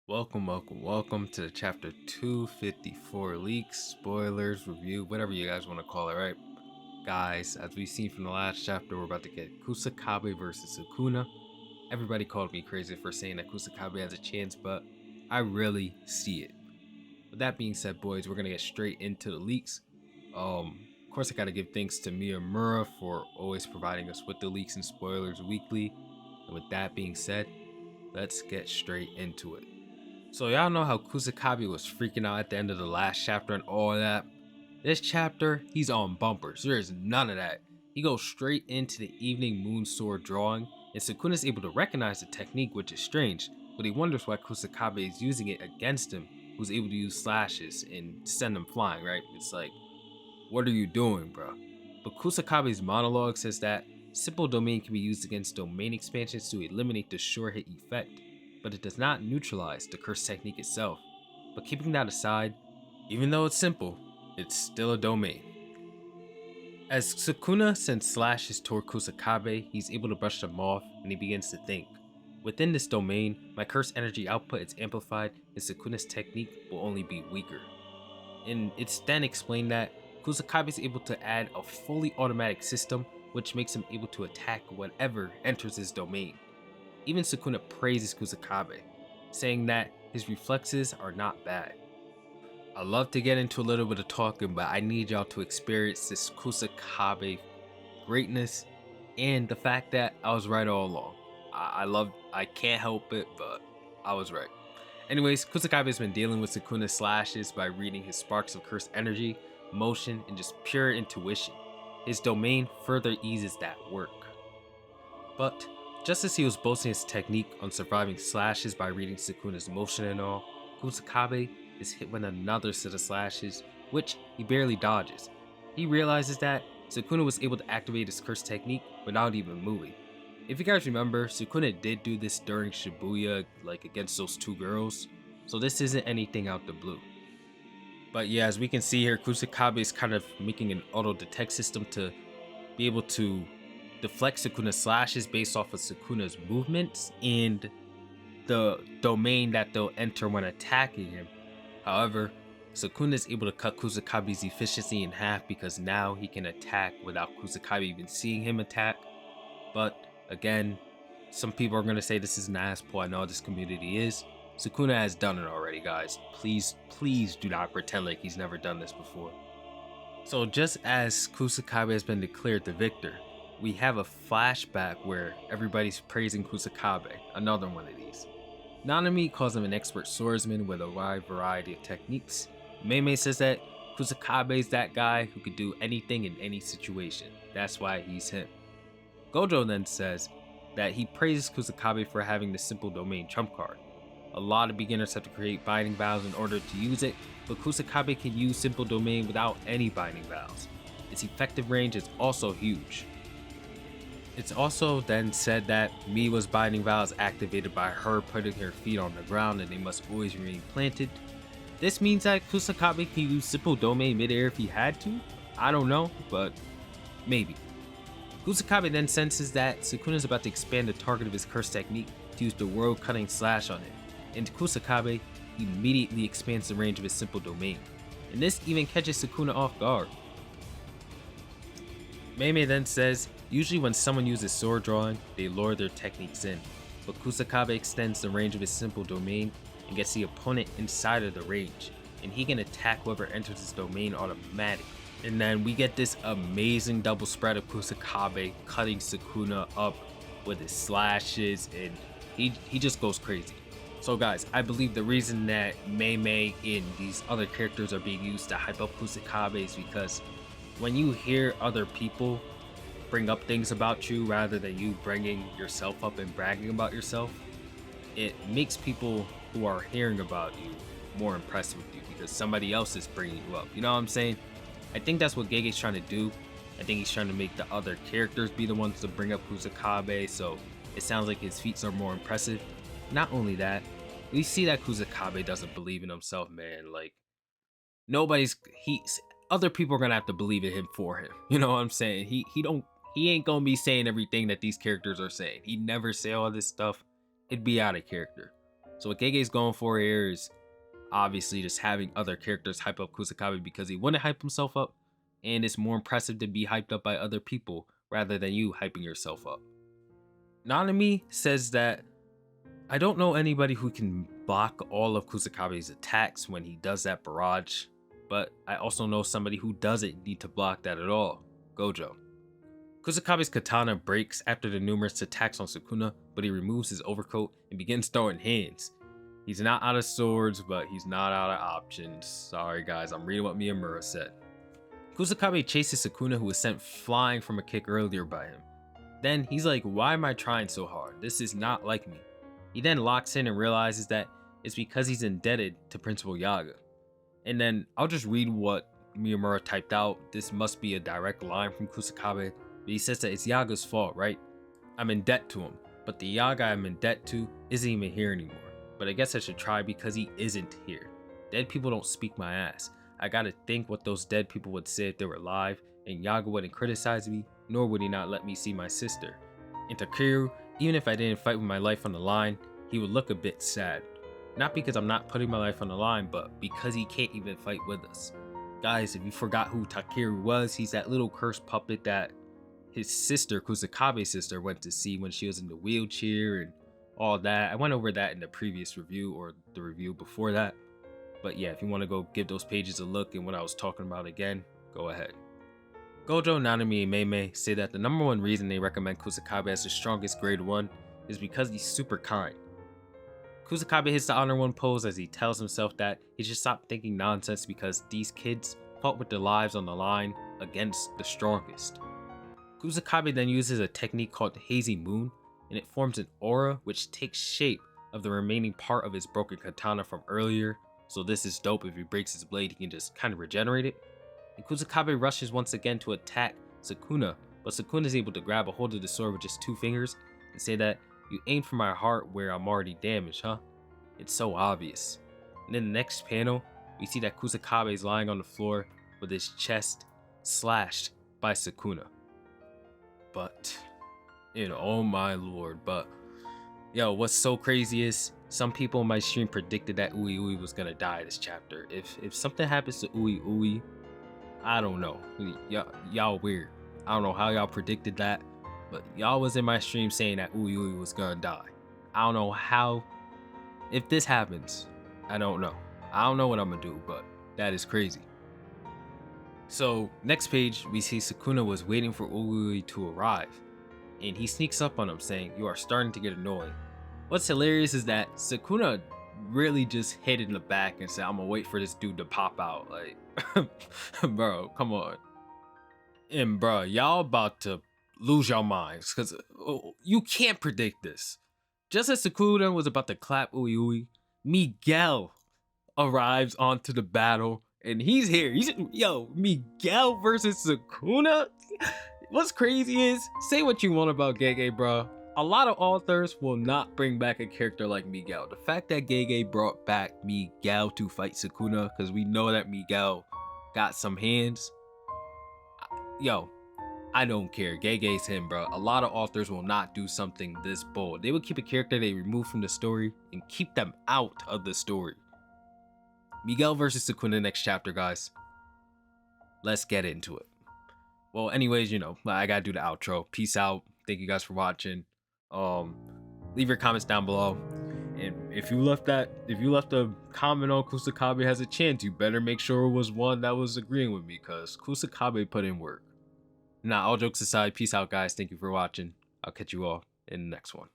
Welcome to the chapter 254 leaks, spoilers, review, whatever you guys want to call it, right? Guys, as we've seen from the last chapter, we're about to get Kusakabe versus Sukuna. Everybody called me crazy for saying that Kusakabe has a chance, but I really see it. With that being said, boys, we're gonna get straight into the leaks. Of course, I gotta give thanks to Miyamura for always providing us with the leaks and spoilers weekly. And with that being said, let's get straight into it. So y'all know how Kusakabe was freaking out at the end of the last chapter and all that. This chapter, he's on bumpers. There is none of that. He goes straight into the evening moon sword drawing, and Sukuna is able to recognize the technique, which is strange, but he wonders why Kusakabe is using it against him, who's able to use slashes and send them flying, right? It's like, what are you doing, bro? But Kusakabe's monologue says that simple domain can be used against domain expansions to eliminate the sure hit effect, but it does not neutralize the curse technique itself. But keeping that aside, even though it's simple, it's still a domain. As Sukuna sends slashes toward Kusakabe, he's able to brush them off and he begins to think. Within this domain, my curse energy output is amplified and Sukuna's technique will only be weaker. And it's then explained that Kusakabe is able to add a fully automatic system which makes him able to attack whatever enters his domain. Even Sukuna praises Kusakabe, saying that his reflexes are not bad. I love to get into a little bit of talking, but I need y'all to experience this Kusakabe greatness and the fact that I was right all along. I can't help it, but I was right. Anyways, Kusakabe has been dealing with Sukuna's slashes by reading his sparks of cursed energy, motion, and just pure intuition. His domain further eases that work. But just as he was boasting his technique on surviving slashes by reading Sukuna's motion and all, Kusakabe is hit with another set of slashes, which he barely dodges. He realizes that Sukuna was able to activate his curse technique without even moving. If you guys remember, Sukuna did do this during Shibuya, like against those two girls, so this isn't anything out the blue. But yeah, as we can see here, Kusakabe is kind of making an auto detect system to be able to deflect Sukuna's slashes based off of Sukuna's movements and the domain that they'll enter when attacking him. However, Sukuna is able to cut Kusakabe's efficiency in half because now he can attack without Kusakabe even seeing him attack. But again, some people are going to say this is an ass pull. I know how this community is. Sukuna has done it already, guys. Please do not pretend like he's never done this before. So just as Kusakabe has been declared the victor, we have a flashback where everybody's praising Kusakabe, another one of these. Nanami calls him an expert swordsman with a wide variety of techniques. Mei says that Kusakabe is that guy who could do anything in any situation. That's why he's him. Gojo then says that he praises Kusakabe for having the simple domain trump card. A lot of beginners have to create binding vows in order to use it, but Kusakabe can use simple domain without any binding vows. Its effective range is also huge. It's also then said that Miwa's binding vow is activated by her putting her feet on the ground and they must always remain planted. This means that Kusakabe can use simple domain midair if he had to? I don't know, but maybe. Kusakabe then senses that Sukuna is about to expand the target of his curse technique to use the world cutting slash on it, and Kusakabe immediately expands the range of his simple domain, and this even catches Sukuna off guard. Mei then says, usually when someone uses sword drawing, they lure their techniques in, but Kusakabe extends the range of his simple domain and gets the opponent inside of the range, and he can attack whoever enters his domain automatically. And then we get this amazing double spread of Kusakabe cutting Sukuna up with his slashes, and he just goes crazy. So guys, I believe the reason that Mei and these other characters are being used to hype up Kusakabe is because when you hear other people bring up things about you rather than you bringing yourself up and bragging about yourself, it makes people who are hearing about you more impressed with you because somebody else is bringing you up. You know what I'm saying? I think that's what Gege's trying to do. I think he's trying to make the other characters be the ones to bring up Kusakabe, so it sounds like his feats are more impressive. Not only that, we see that Kusakabe doesn't believe in himself, man. Like, other people are gonna have to believe in him for him. You know what I'm saying? He ain't gonna be saying everything that these characters are saying. He'd never say all this stuff. It'd be out of character. So what Gege's going for here is obviously just having other characters hype up Kusakabe because he wouldn't hype himself up, and it's more impressive to be hyped up by other people rather than you hyping yourself up. Nanami says that I don't know anybody who can block all of Kusakabe's attacks when he does that barrage, but I also know somebody who doesn't need to block that at all, Gojo. Kusakabe's katana breaks after the numerous attacks on Sukuna, but he removes his overcoat and begins throwing hands. He's not out of swords, but he's not out of options. Sorry guys, I'm reading what Miyamura said. Kusakabe chases Sukuna, who was sent flying from a kick earlier by him. Then he's like, why am I trying so hard? This is not like me. He then locks in and realizes that it's because he's indebted to Principal Yaga. And then I'll just read what Miyamura typed out. This must be a direct line from Kusakabe, but he says that it's Yaga's fault, right? I'm in debt to him, but the Yaga I'm in debt to isn't even here anymore. But I guess I should try because he isn't here. Dead people don't speak my ass. I gotta think what those dead people would say if they were alive, and Yaga wouldn't criticize me, nor would he not let me see my sister. And Takeru, even if I didn't fight with my life on the line, he would look a bit sad. Not because I'm not putting my life on the line, but because he can't even fight with us. Guys, if you forgot who Takeru was, he's that little cursed puppet that his sister, Kusakabe's sister, went to see when she was in the wheelchair and all that. I went over that in the previous review or the review before that. But yeah, if you want to go give those pages a look and what I was talking about again, go ahead. Gojo, Nanami, and Meimei say that the number one reason they recommend Kusakabe as the strongest grade 1 is because he's super kind. Kusakabe hits the honor 1 pose as he tells himself that he should stop thinking nonsense because these kids fought with their lives on the line against the strongest. Kusakabe then uses a technique called Hazy Moon, and it forms an aura which takes shape of the remaining part of his broken katana from earlier, so this is dope. If he breaks his blade, he can just kind of regenerate it. And Kusakabe rushes once again to attack Sukuna, but Sukuna is able to grab a hold of the sword with just 2 fingers and say that, you aimed for my heart where I'm already damaged, huh? It's so obvious. And in the next panel, we see that Kusakabe is lying on the floor with his chest slashed by Sukuna. But, oh my lord, but, yo, what's so crazy is, some people in my stream predicted that Ui Ui was gonna die this chapter. If something happens to Ui Ui, I don't know. Y'all weird. I don't know how y'all predicted that, but y'all was in my stream saying that Ui Ui was gonna die. I don't know how. If this happens, I don't know. I don't know what I'm gonna do, but that is crazy. So next page, we see Sukuna was waiting for Ui Ui to arrive, and he sneaks up on him saying, you are starting to get annoying. What's hilarious is that Sukuna really just hit it in the back and said, I'm gonna wait for this dude to pop out. Like, bro, come on. And bro, y'all about to lose your minds because you can't predict this. Just as Sukuna was about to clap Ui Ui, Miguel arrives onto the battle and he's here. Yo, Miguel versus Sukuna? What's crazy is, say what you want about Gege, bro. A lot of authors will not bring back a character like Miguel. The fact that Gege brought back Miguel to fight Sukuna, because we know that Miguel got some hands. Yo, I don't care. Gege's him, bro. A lot of authors will not do something this bold. They will keep a character they remove from the story and keep them out of the story. Miguel versus Sukuna next chapter, guys. Let's get into it. Well, anyways, I gotta do the outro. Peace out. Thank you guys for watching. Leave your comments down below, and if you left a comment on Kusakabe has a chance, you better make sure it was one that was agreeing with me, because Kusakabe put in work. Now, all jokes aside, peace out, guys. Thank you for watching. I'll catch you all in the next one.